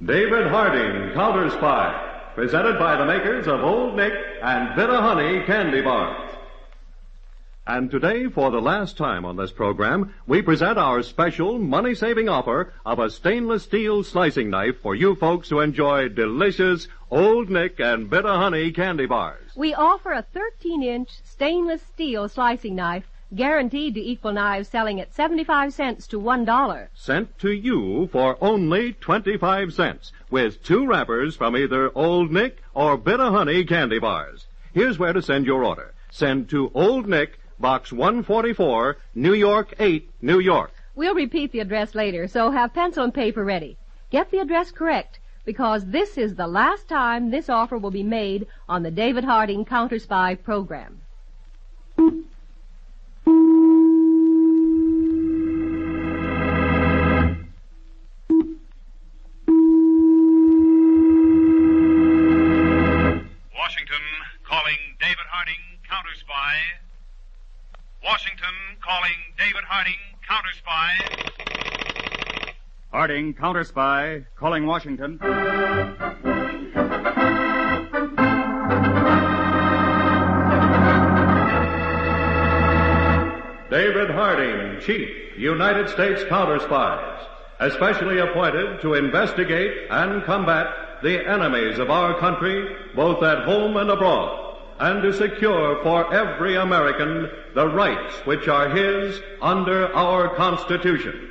David Harding, Counterspy, presented by the makers of Old Nick and Bit of Honey candy bars. And today, for the last time on this program, we present our special money-saving offer of a stainless steel slicing knife for you folks who enjoy delicious Old Nick and Bit of Honey candy bars. We offer a 13-inch stainless steel slicing knife guaranteed to equal knives selling at 75 cents to $1. Sent to you for only 25 cents, with 2 wrappers from either Old Nick or Bit of Honey candy bars. Here's where to send your order. Send to Old Nick, Box 144, New York 8, New York. We'll repeat the address later, so have pencil and paper ready. Get the address correct, because this is the last time this offer will be made on the David Harding Counterspy program. Washington calling David Harding, Counterspy. Washington calling David Harding, Counterspy. Harding, Counterspy, calling Washington. David Harding, Chief, United States Counterspies, especially appointed to investigate and combat the enemies of our country, both at home and abroad, and to secure for every American the rights which are his under our Constitution.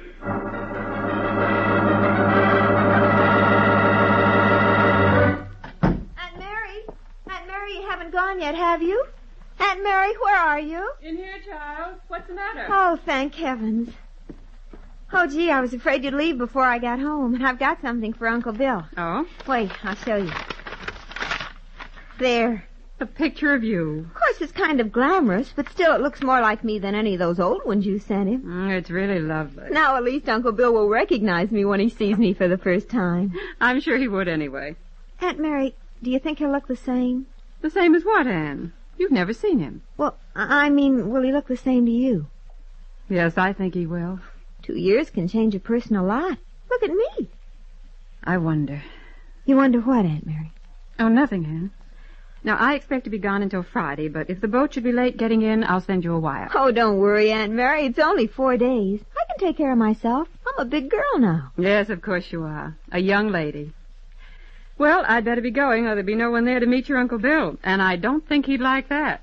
Aunt Mary, you haven't gone yet, have you? Aunt Mary, where are you? In here, child. What's the matter? Oh, thank heavens. Oh, gee, I was afraid you'd leave before I got home, and I've got something for Uncle Bill. Oh? Wait, I'll show you. There. A picture of you. Of course, it's kind of glamorous, but still it looks more like me than any of those old ones you sent him. It's really lovely. Now at least Uncle Bill will recognize me when he sees me for the first time. I'm sure he would anyway. Aunt Mary, do you think he'll look the same? The same as what, Anne? You've never seen him. Well, I mean, will he look the same to you? Yes, I think he will. 2 years can change a person a lot. Look at me. I wonder. You wonder what, Aunt Mary? Oh, nothing, Anne. Now, I expect to be gone until Friday, but if the boat should be late getting in, I'll send you a wire. Oh, don't worry, Aunt Mary. It's only 4 days. I can take care of myself. I'm a big girl now. Yes, of course you are. A young lady. Well, I'd better be going, or there'll be no one there to meet your Uncle Bill, and I don't think he'd like that.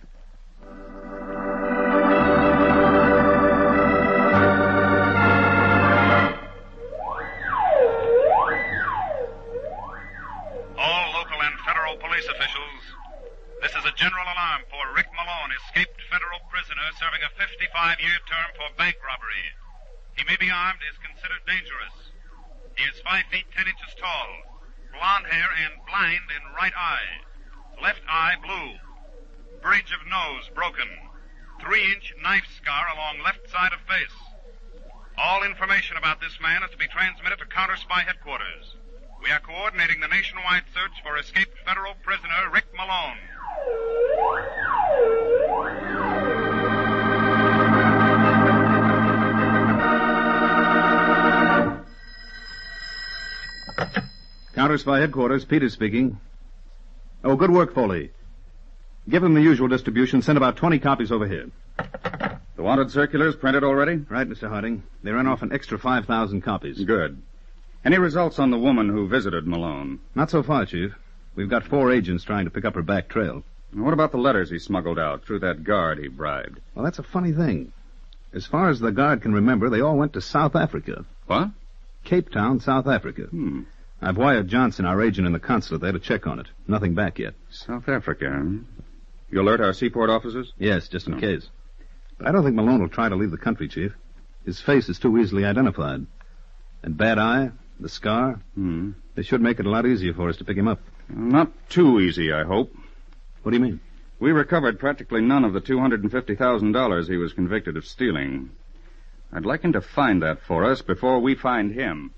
All local and federal police officials, this is a general alarm for Rick Malone, escaped federal prisoner serving a 55-year term for bank robbery. He may be armed, is considered dangerous. He is 5 feet 10 inches tall, blonde hair and blind in right eye, left eye blue, bridge of nose broken, 3-inch knife scar along left side of face. All information about this man is to be transmitted to Counterspy headquarters. We are coordinating the nationwide search for escaped federal prisoner Rick Malone. Counterspy headquarters, Peter speaking. Oh, good work, Foley. Give him the usual distribution. Send about 20 copies over here. The wanted circulars printed already? Right, Mr. Harding. They ran off an extra 5,000 copies. Good. Any results on the woman who visited Malone? Not so far, Chief. We've got 4 agents trying to pick up her back trail. What about the letters he smuggled out through that guard he bribed? Well, that's a funny thing. As far as the guard can remember, they all went to South Africa. What? Cape Town, South Africa. I've wired Johnson, our agent in the consulate there, to check on it. Nothing back yet. South Africa, huh? You alert our seaport officers? Yes, just in case. But I don't think Malone will try to leave the country, Chief. His face is too easily identified. And bad eye, the scar, they should make it a lot easier for us to pick him up. Not too easy, I hope. What do you mean? We recovered practically none of the $250,000 he was convicted of stealing. I'd like him to find that for us before we find him.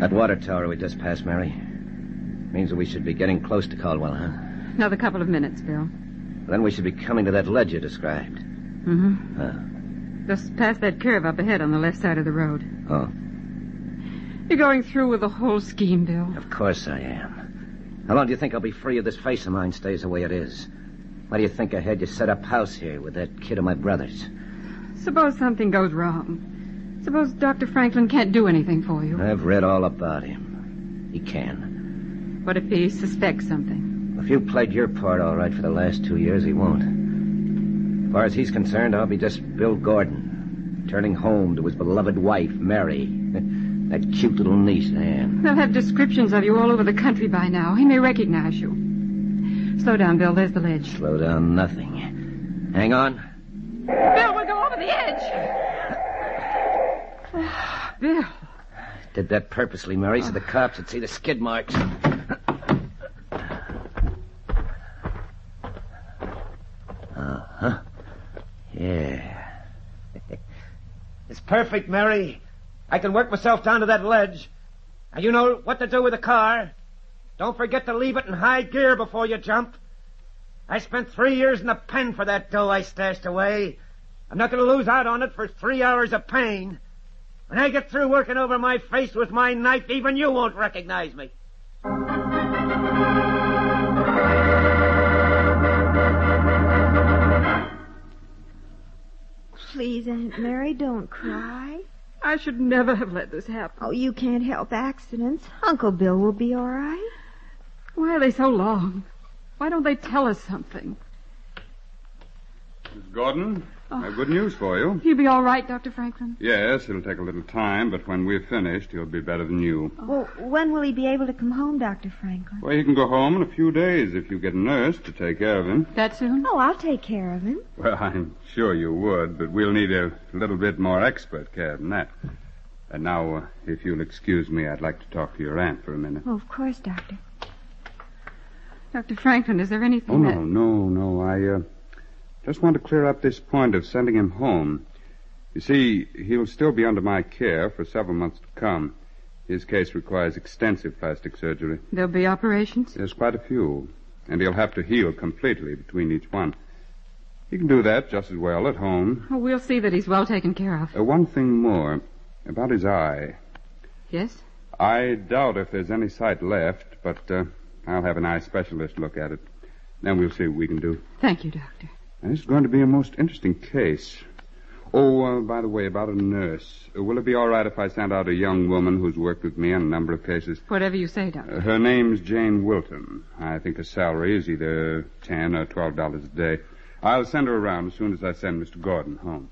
That water tower we just passed, Mary, means that we should be getting close to Caldwell, huh? Another couple of minutes, Bill. Then we should be coming to that ledge you described. Mm-hmm. Just past that curve up ahead on the left side of the road. Oh. You're going through with the whole scheme, Bill. Of course I am. How long do you think I'll be free if this face of mine stays the way it is? Why do you think I had you set up house here with that kid of my brother's? Suppose something goes wrong. Suppose Dr. Franklin can't do anything for you. I've read all about him. He can. What if he suspects something? If you played your part all right for the last 2 years, he won't. As far as he's concerned, I'll be just Bill Gordon, returning home to his beloved wife, Mary. That cute little niece, Anne. They'll have descriptions of you all over the country by now. He may recognize you. Slow down, Bill. There's the ledge. Slow down nothing. Hang on. Bill, we'll go over the edge. Bill. Did that purposely, Mary, so the cops would see the skid marks. Uh-huh. Yeah. It's perfect, Mary. I can work myself down to that ledge. And you know what to do with the car. Don't forget to leave it in high gear before you jump. I spent 3 years in the pen for that dough I stashed away. I'm not going to lose out on it for 3 hours of pain. When I get through working over my face with my knife, even you won't recognize me. Please, Aunt Mary, don't cry. I should never have let this happen. Oh, you can't help accidents. Uncle Bill will be all right. Why are they so long? Why don't they tell us something? Miss Gordon, I have good news for you. He'll be all right, Dr. Franklin? Yes, it'll take a little time, but when we're finished, he'll be better than you. Well, when will he be able to come home, Dr. Franklin? Well, he can go home in a few days if you get a nurse to take care of him. That soon? Oh, I'll take care of him. Well, I'm sure you would, but we'll need a little bit more expert care than that. And now, if you'll excuse me, I'd like to talk to your aunt for a minute. Oh, of course, Doctor. Dr. Franklin, is there anything No. I just want to clear up this point of sending him home. You see, he'll still be under my care for several months to come. His case requires extensive plastic surgery. There'll be operations? There's quite a few, and he'll have to heal completely between each one. He can do that just as well at home. Oh, we'll see that he's well taken care of. One thing more, about his eye. Yes? I doubt if there's any sight left, but I'll have an eye specialist look at it. Then we'll see what we can do. Thank you, Doctor. This is going to be a most interesting case. Oh, by the way, about a nurse. Will it be all right if I send out a young woman who's worked with me on a number of cases? Whatever you say, Doctor. Her name's Jane Wilton. I think her salary is either $10 or $12 a day. I'll send her around as soon as I send Mr. Gordon home.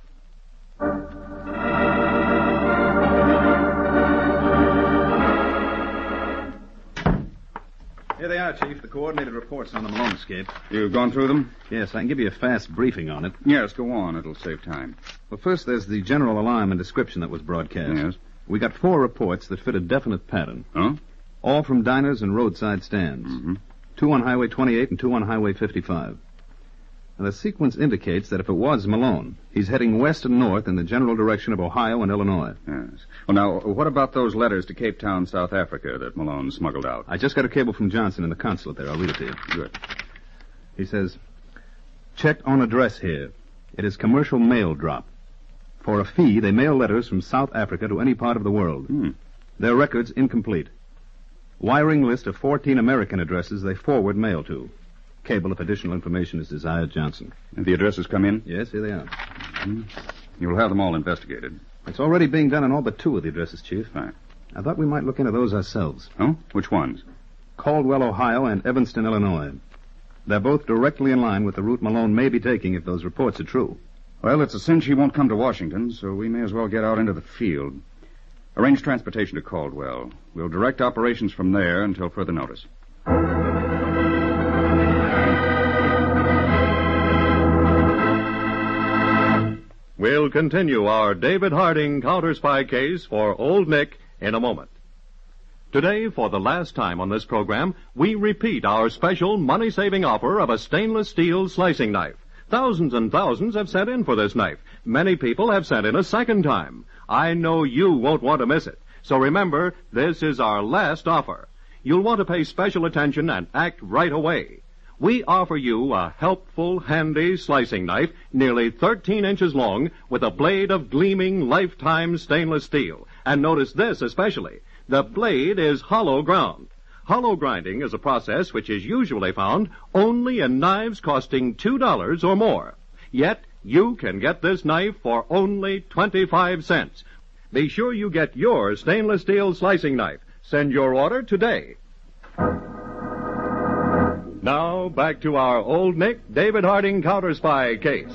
Here they are, Chief. The coordinated reports on the Malone escape. You've gone through them? Yes, I can give you a fast briefing on it. Yes, go on. It'll save time. Well, first, there's the general alarm and description that was broadcast. Yes. We got 4 reports that fit a definite pattern. Huh? All from diners and roadside stands. Mm-hmm. 2 on Highway 28 and 2 on Highway 55. Now, the sequence indicates that if it was Malone, he's heading west and north in the general direction of Ohio and Illinois. Yes. Well, now, what about those letters to Cape Town, South Africa that Malone smuggled out? I just got a cable from Johnson in the consulate there. I'll read it to you. Good. He says, checked on address here. It is commercial mail drop. For a fee, they mail letters from South Africa to any part of the world. Their records incomplete. Wiring list of 14 American addresses they forward mail to. Cable if additional information is desired, Johnson. And the addresses come in? Yes, here they are. You'll have them all investigated. It's already being done on all but 2 of the addresses, Chief. Right. I thought we might look into those ourselves. Oh? Which ones? Caldwell, Ohio, and Evanston, Illinois. They're both directly in line with the route Malone may be taking if those reports are true. Well, it's a cinch he won't come to Washington, so we may as well get out into the field. Arrange transportation to Caldwell. We'll direct operations from there until further notice. We'll continue our David Harding Counterspy case for Old Nick in a moment. Today, for the last time on this program, we repeat our special money-saving offer of a stainless steel slicing knife. Thousands and thousands have sent in for this knife. Many people have sent in a second time. I know you won't want to miss it. So remember, this is our last offer. You'll want to pay special attention and act right away. we offer you a helpful, handy slicing knife nearly 13 inches long with a blade of gleaming lifetime stainless steel. And notice this especially. The blade is hollow ground. Hollow grinding is a process which is usually found only in knives costing $2 or more. Yet, you can get this knife for only 25 cents. Be sure you get your stainless steel slicing knife. Send your order today. Now, back to our Old Nick David Harding Counterspy case.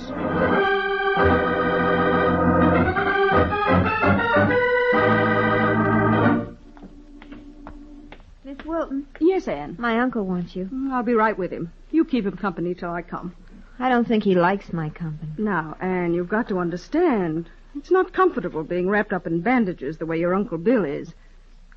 Miss Wilton, Yes, Anne. my uncle wants you. I'll be right with him. You keep him company till I come. I don't think he likes my company. Now, Anne, you've got to understand. It's not comfortable being wrapped up in bandages the way your Uncle Bill is.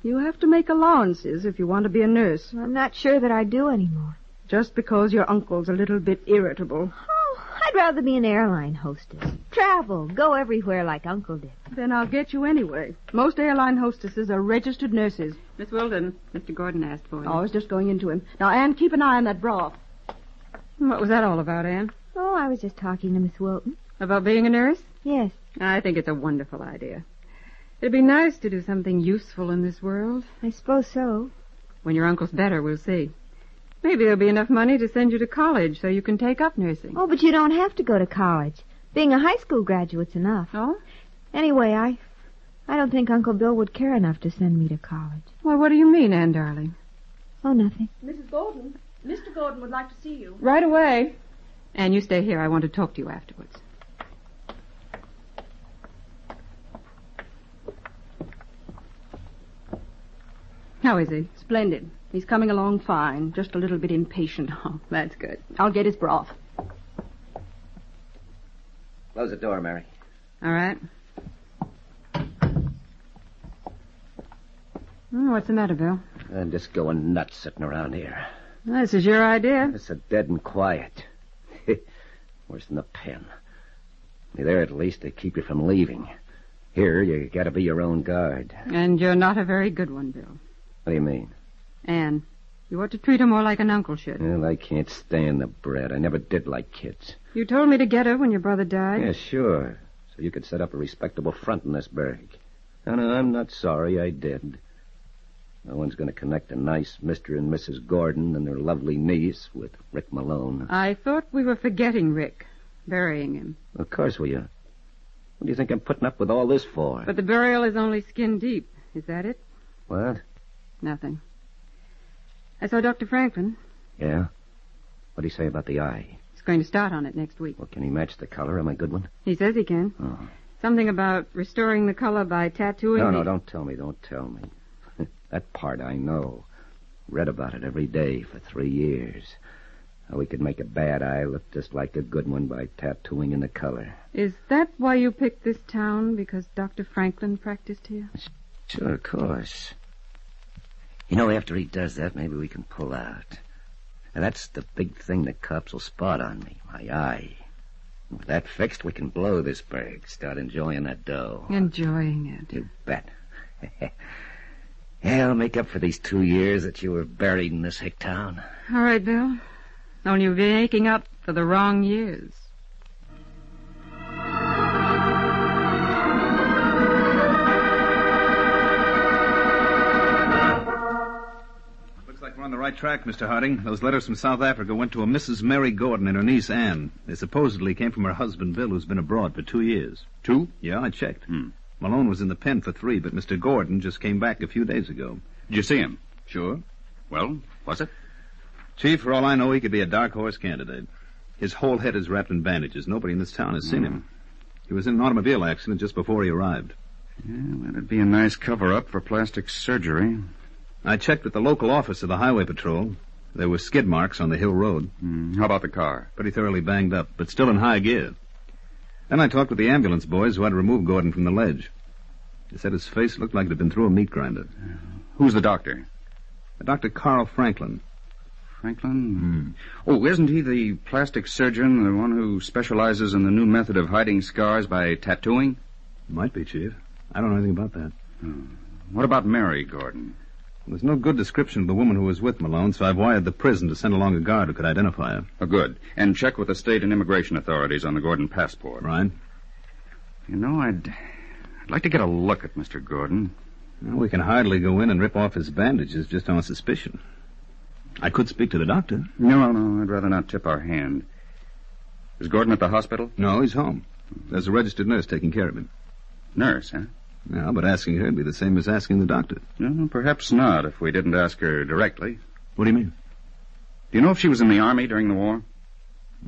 You have to make allowances if you want to be a nurse. I'm not sure that I do anymore. Just because your uncle's a little bit irritable. Oh, I'd rather be an airline hostess. Travel, go everywhere like Uncle did. Then I'll get you anyway. Most airline hostesses are registered nurses. Miss Wilton, Mr. Gordon asked for you. I was just going into him. Now, Anne, keep an eye on that bra. What was that all about, Anne? Oh, I was just talking to Miss Wilton. About being a nurse? Yes. I think it's a wonderful idea. It'd be nice to do something useful in this world. I suppose so. When your uncle's better, we'll see. Maybe there'll be enough money to send you to college so you can take up nursing. Oh, but you don't have to go to college. Being a high school graduate's enough. Oh? Anyway, I don't think Uncle Bill would care enough to send me to college. Well, what do you mean, Anne, darling? Oh, nothing. Mrs. Gordon, Mr. Gordon would like to see you. Right away. Anne, you stay here. I want to talk to you afterwards. How is he? Splendid. He's coming along fine. Just a little bit impatient. Oh, that's good. I'll get his broth. Close the door, Mary. All right. What's the matter, Bill? I'm just going nuts sitting around here. This is your idea. It's so dead and quiet. Worse than the pen. There, at least, they keep you from leaving. Here, you gotta be your own guard. And you're not a very good one, Bill. What do you mean? Anne, you ought to treat her more like an uncle should. Well, I can't stand the brat. I never did like kids. You told me to get her when your brother died. Yeah, sure. So you could set up a respectable front in this burg. No, I'm not sorry I did. No one's going to connect a nice Mr. and Mrs. Gordon and their lovely niece with Rick Malone. I thought we were forgetting Rick, burying him. Of course we are. What do you think I'm putting up with all this for? But the burial is only skin deep. Is that it? What? Nothing. I saw Dr. Franklin. Yeah? What'd he say about the eye? He's going to start on it next week. Well, can he match the color? Am I a good one? He says he can. Oh. Something about restoring the color by tattooing. No, don't tell me. Don't tell me. That part I know. Read about it every day for 3 years. How we could make a bad eye look just like a good one by tattooing in the color. Is that why you picked this town? Because Dr. Franklin practiced here? Sure, of course. You know, after he does that, maybe we can pull out. And that's the big thing the cops will spot on me, my eye. And with that fixed, we can blow this burg, start enjoying that dough. Enjoying it? You bet. Yeah, I'll make up for these 2 years that you were buried in this hick town. All right, Bill. Only you'll be making up for the wrong years. Looks like we're on the right track, Mr. Harding. Those letters from South Africa went to a Mrs. Mary Gordon and her niece Anne. They supposedly came from her husband, Bill, who's been abroad for 2 years. 2? Yeah, I checked. Malone was in the pen for 3, but Mr. Gordon just came back a few days ago. Did you see him? Sure. Well, was it? Chief, for all I know, he could be a dark horse candidate. His whole head is wrapped in bandages. Nobody in this town has seen him. He was in an automobile accident just before he arrived. Yeah, that'd be a nice cover-up for plastic surgery. I checked with the local office of the Highway Patrol. There were skid marks on the hill road. How about the car? Pretty thoroughly banged up, but still in high gear. Then I talked with the ambulance boys who had to remove Gordon from the ledge. They said his face looked like it had been through a meat grinder. Who's the doctor? Dr. Carl Franklin. Franklin? Oh, isn't he the plastic surgeon, the one who specializes in the new method of hiding scars by tattooing? Might be, Chief. I don't know anything about that. What about Mary Gordon? There's no good description of the woman who was with Malone, so I've wired the prison to send along a guard who could identify her. Oh, good. And check with the state and immigration authorities on the Gordon passport. Right. You know, I'd like to get a look at Mr. Gordon. Well, we can hardly go in and rip off his bandages just on suspicion. I could speak to the doctor. No, I'd rather not tip our hand. Is Gordon at the hospital? No, he's home. There's a registered nurse taking care of him. Nurse, huh? No, but asking her would be the same as asking the doctor. No, perhaps not if we didn't ask her directly. What do you mean? Do you know if she was in the Army during the war?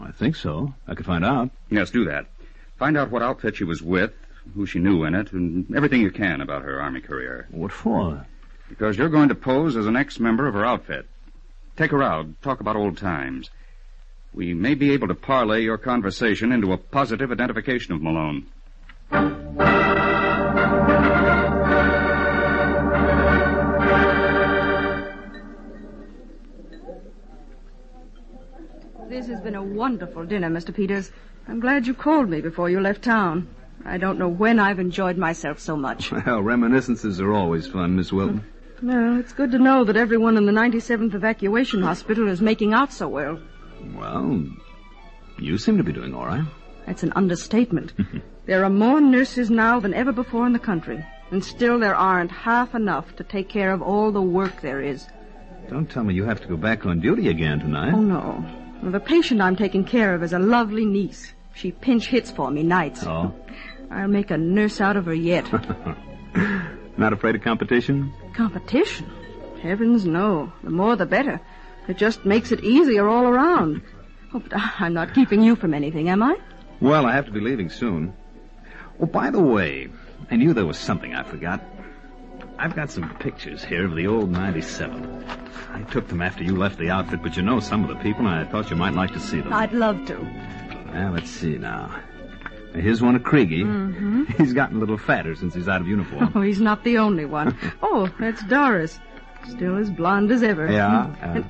I think so. I could find out. Yes, do that. Find out what outfit she was with, who she knew in it, and everything you can about her Army career. What for? Because you're going to pose as an ex-member of her outfit. Take her out, talk about old times. We may be able to parlay your conversation into a positive identification of Malone. This has been a wonderful dinner, Mr. Peters. I'm glad you called me before you left town. I don't know when I've enjoyed myself so much. Well, reminiscences are always fun, Miss Wilton. Well, it's good to know that everyone in the 97th Evacuation Hospital is making out so well. Well, you seem to be doing all right. That's an understatement. There are more nurses now than ever before in the country, and still there aren't half enough to take care of all the work there is. Don't tell me you have to go back on duty again tonight. Oh, no. Well, the patient I'm taking care of is a lovely niece. She pinch hits for me nights. Oh? I'll make a nurse out of her yet. Not afraid of competition? Competition? Heavens, no. The more the better. It just makes it easier all around. Oh, but I'm not keeping you from anything, am I? Well, I have to be leaving soon. Oh, by the way, I knew there was something I forgot. I've got some pictures here of the old 97. I took them after you left the outfit, but you know some of the people, and I thought you might like to see them. I'd love to. Well, let's see now. Here's one of Kriege. Mm-hmm. He's gotten a little fatter since he's out of uniform. Oh, he's not the only one. Oh, that's Doris. Still as blonde as ever. Yeah?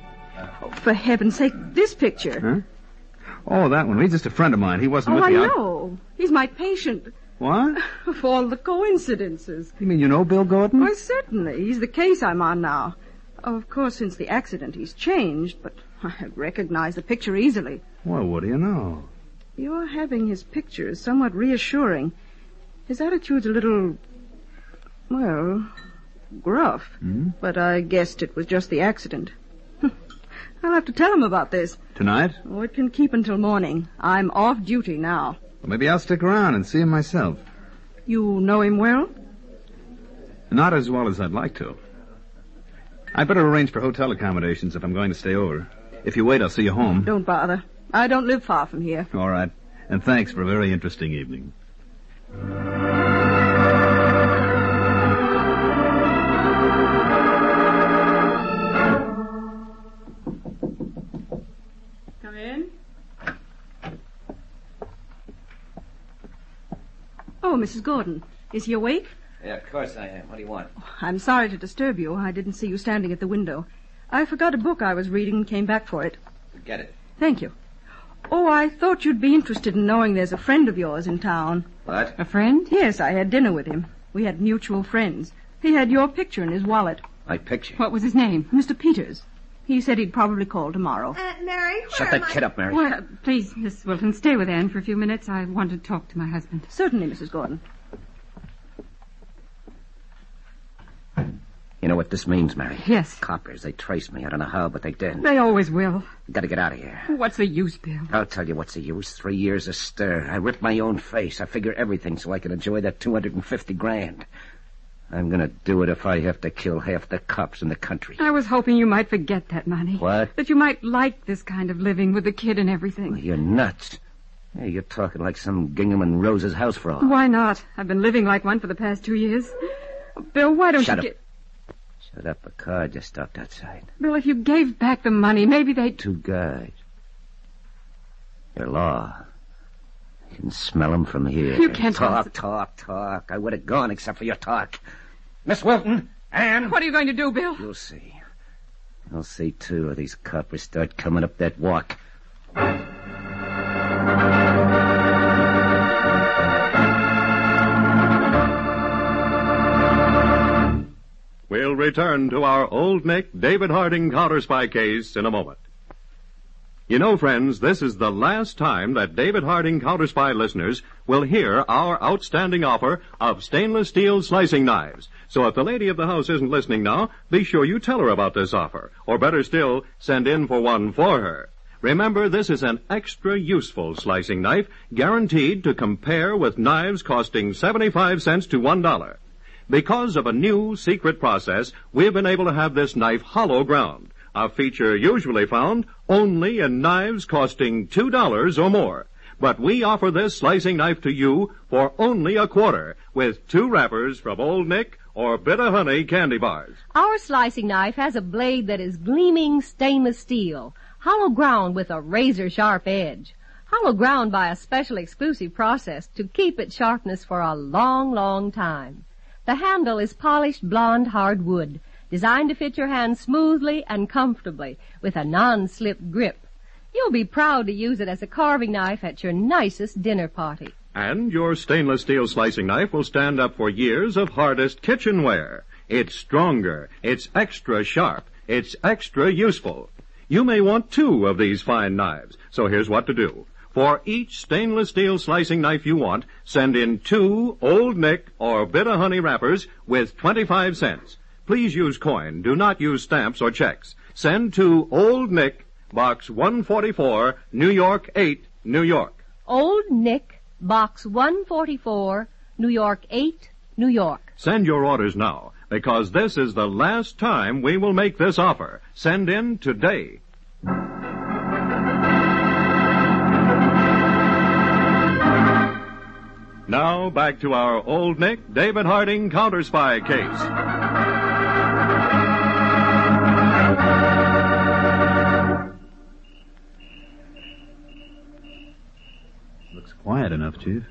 Oh, for heaven's sake, this picture. Huh? Oh, that one. He's just a friend of mine. He wasn't with I the know. He's my patient. What? Of all the coincidences. You mean you know Bill Gordon? Why, certainly. He's the case I'm on now. Oh, of course, since the accident, he's changed, but I recognize the picture easily. Well, what do you know? Your having his picture is somewhat reassuring. His attitude's a little, well, gruff. Hmm? But I guessed it was just the accident. I'll have to tell him about this. Tonight? Oh, it can keep until morning. I'm off duty now. Well, maybe I'll stick around and see him myself. You know him well? Not as well as I'd like to. I'd better arrange for hotel accommodations if I'm going to stay over. If you wait, I'll see you home. Don't bother. I don't live far from here. All right. And thanks for a very interesting evening. Come in. Oh, Mrs. Gordon. Is he awake? Yeah, of course I am. What do you want? I'm sorry to disturb you. I didn't see you standing at the window. I forgot a book I was reading and came back for it. Get it. Thank you. Oh, I thought you'd be interested in knowing there's a friend of yours in town. What? A friend? Yes, I had dinner with him. We had mutual friends. He had your picture in his wallet. My picture? What was his name? Mr. Peters. He said he'd probably call tomorrow. Mary, Shut that kid up, Mary. Well, please, Miss Wilton, stay with Anne for a few minutes. I want to talk to my husband. Certainly, Mrs. Gordon. You know what this means, Mary? Yes. Coppers, they traced me. I don't know how, but they did. They always will. Gotta get out of here. What's the use, Bill? I'll tell you what's the use. 3 years of stir. I ripped my own face. I figure everything so I can enjoy that $250,000. I'm gonna do it if I have to kill half the cops in the country. I was hoping you might forget that money. What? That you might like this kind of living with the kid and everything. Well, you're nuts. Hey, you're talking like some Gingham and Rose's house frog. Why not? I've been living like one for the past 2 years. Bill, why don't Shut you up. get... Shut up. A car just stopped outside. Bill, if you gave back the money, maybe they'd... 2 guys. Your law. I can smell them from here. You can't... Talk. I would have gone except for your talk. Miss Wilton, Anne. What are you going to do, Bill? You'll see. You'll see, too, if these coppers start coming up that walk. We'll return to our Old Nick David Harding Counterspy case in a moment. You know, friends, this is the last time that David Harding Counterspy listeners will hear our outstanding offer of stainless steel slicing knives. So if the lady of the house isn't listening now, be sure you tell her about this offer. Or better still, send in for one for her. Remember, this is an extra useful slicing knife guaranteed to compare with knives costing 75 cents to $1. Because of a new secret process, we've been able to have this knife hollow ground, a feature usually found only in knives costing $2 or more. But we offer this slicing knife to you for only a quarter, with 2 wrappers from Old Nick or Bit of Honey candy bars. Our slicing knife has a blade that is gleaming stainless steel, hollow ground with a razor-sharp edge. Hollow ground by a special exclusive process to keep its sharpness for a long, long time. The handle is polished blonde hard wood, designed to fit your hand smoothly and comfortably with a non-slip grip. You'll be proud to use it as a carving knife at your nicest dinner party. And your stainless steel slicing knife will stand up for years of hardest kitchenware. It's stronger, it's extra sharp, it's extra useful. You may want 2 of these fine knives, so here's what to do. For each stainless steel slicing knife you want, send in 2 Old Nick or Bit of Honey wrappers with 25 cents. Please use coin. Do not use stamps or checks. Send to Old Nick, Box 144, New York 8, New York. Old Nick, Box 144, New York 8, New York. Send your orders now, because this is the last time we will make this offer. Send in today. Now, back to our Old Nick David Harding Counterspy case. Looks quiet enough, Chief.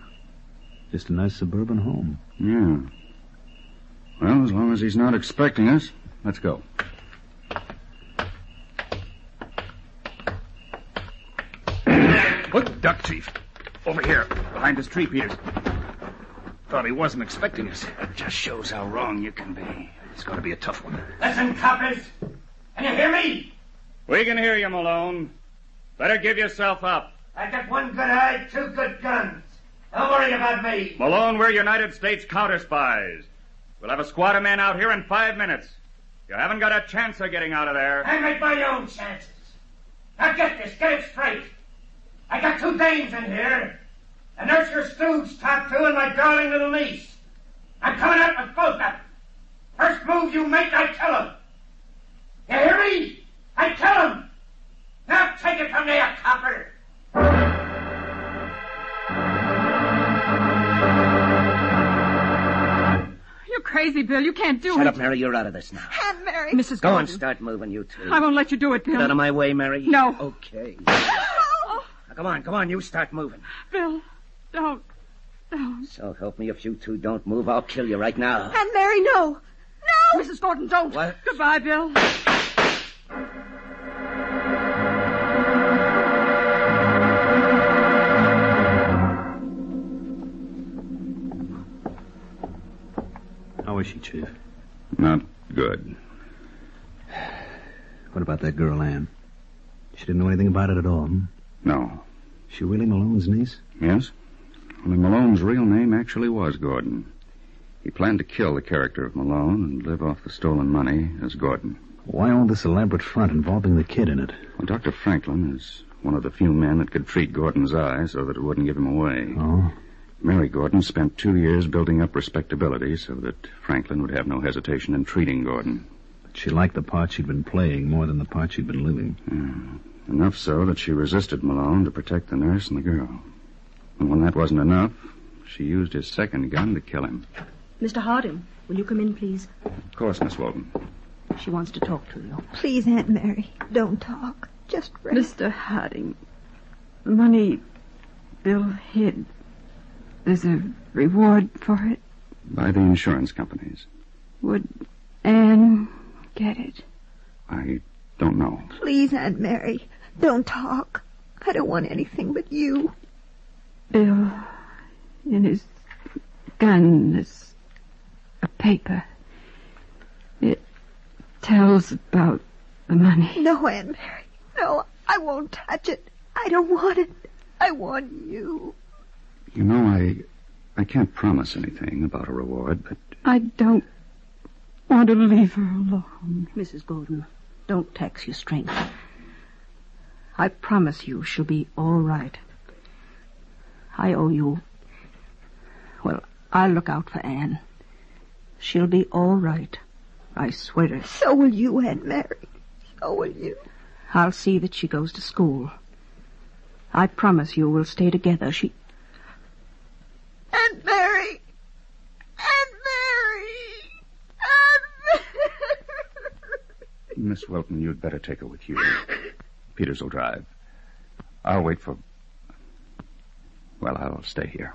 Just a nice suburban home. Yeah. Well, as long as he's not expecting us, let's go. Look, duck, Chief. Over here, behind this tree, Peters. Thought he wasn't expecting us. That just shows how wrong you can be. It's going to be a tough one. Listen, coppers. Can you hear me? We can hear you, Malone. Better give yourself up. I got 1 good eye, 2 good guns. Don't worry about me. Malone, we're United States counterspies. We'll have a squad of men out here in 5 minutes. You haven't got a chance of getting out of there. I make my own chances. Now get this, get it straight. I got 2 dames in here. A nurse your stooge talked to and my darling little niece. I'm coming out with both of them. First move you make, I kill them. You hear me? I kill them. Now take it from there, copper. You're crazy, Bill. You can't do it. Shut up, Mary. You're out of this now. Aunt Mary. Mrs. Go Gordon. on, start moving, you 2. I won't let you do it, Bill. Get out of my way, Mary. No. Okay. Now, come on, you start moving. Bill, don't. So help me, if you 2 don't move, I'll kill you right now. Aunt Mary, no. No. Mrs. Gordon, don't. What? Goodbye, Bill. How is she, Chief? Not good. What about that girl, Ann? She didn't know anything about it at all, hmm? No. She really Malone's niece? Yes? Only Malone's real name actually was Gordon. He planned to kill the character of Malone and live off the stolen money as Gordon. Why all this elaborate front involving the kid in it? Well, Dr. Franklin is one of the few men that could treat Gordon's eye so that it wouldn't give him away. Oh? Mary Gordon spent 2 years building up respectability so that Franklin would have no hesitation in treating Gordon. But she liked the part she'd been playing more than the part she'd been living. Yeah. Enough so that she resisted Malone to protect the nurse and the girl. And when that wasn't enough, she used his second gun to kill him. Mr. Harding, will you come in, please? Of course, Miss Walton. She wants to talk to you. Please, Aunt Mary, don't talk. Just rest. Mr. Harding, the money Bill hid, there's a reward for it. By the insurance companies. Would Anne get it? I don't know. Please, Aunt Mary, don't talk. I don't want anything but you. Bill, in his gun, is a paper. It tells about the money. No, Aunt Mary. No, I won't touch it. I don't want it. I want you. You know, I can't promise anything about a reward, but... I don't want to leave her alone. Mrs. Gordon, don't tax your strength. I promise you she'll be all right. I owe you. Well, I'll look out for Anne. She'll be all right. I swear it. So will you, Aunt Mary. So will you. I'll see that she goes to school. I promise you we'll stay together. Aunt Mary! Aunt Mary! Aunt Mary! Miss Wilton, you'd better take her with you. Peters will drive. I'll wait for... Well, I'll stay here.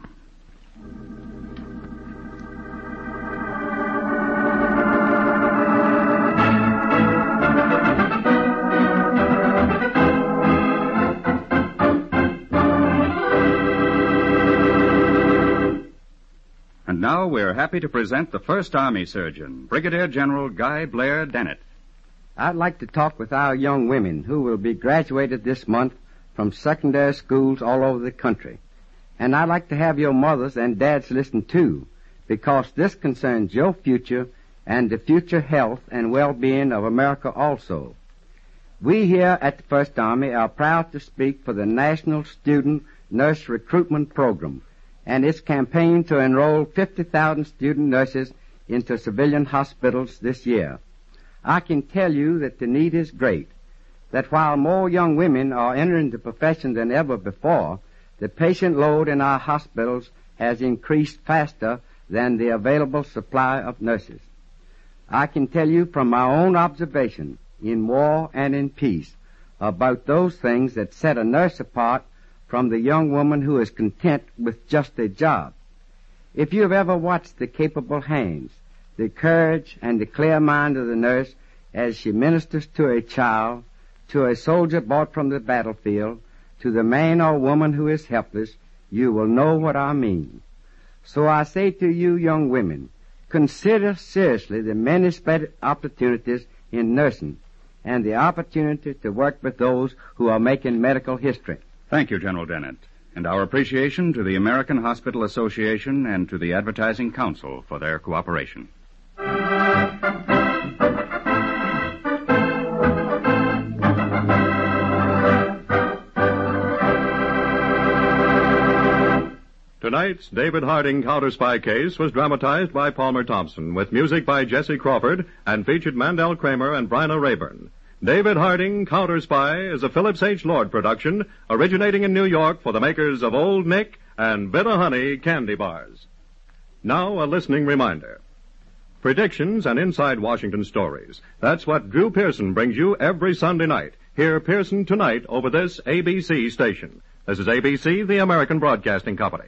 And now we're happy to present the First Army Surgeon, Brigadier General Guy Blair Dennett. I'd like to talk with our young women who will be graduated this month from secondary schools all over the country. And I'd like to have your mothers and dads listen too, because this concerns your future and the future health and well-being of America also. We here at the First Army are proud to speak for the National Student Nurse Recruitment Program and its campaign to enroll 50,000 student nurses into civilian hospitals this year. I can tell you that the need is great, that while more young women are entering the profession than ever before, the patient load in our hospitals has increased faster than the available supply of nurses. I can tell you from my own observation, in war and in peace, about those things that set a nurse apart from the young woman who is content with just a job. If you have ever watched the capable hands, the courage and the clear mind of the nurse as she ministers to a child, to a soldier brought from the battlefield, to the man or woman who is helpless, you will know what I mean. So I say to you young women, consider seriously the many spread opportunities in nursing and the opportunity to work with those who are making medical history. Thank you, General Dennett, and our appreciation to the American Hospital Association and to the Advertising Council for their cooperation. Tonight's David Harding Counterspy case was dramatized by Palmer Thompson with music by Jesse Crawford and featured Mandel Kramer and Bryna Rayburn. David Harding Counterspy is a Phillips H. Lord production originating in New York for the makers of Old Nick and Bitter Honey candy bars. Now a listening reminder. Predictions and inside Washington stories. That's what Drew Pearson brings you every Sunday night. Hear Pearson tonight over this ABC station. This is ABC, the American Broadcasting Company.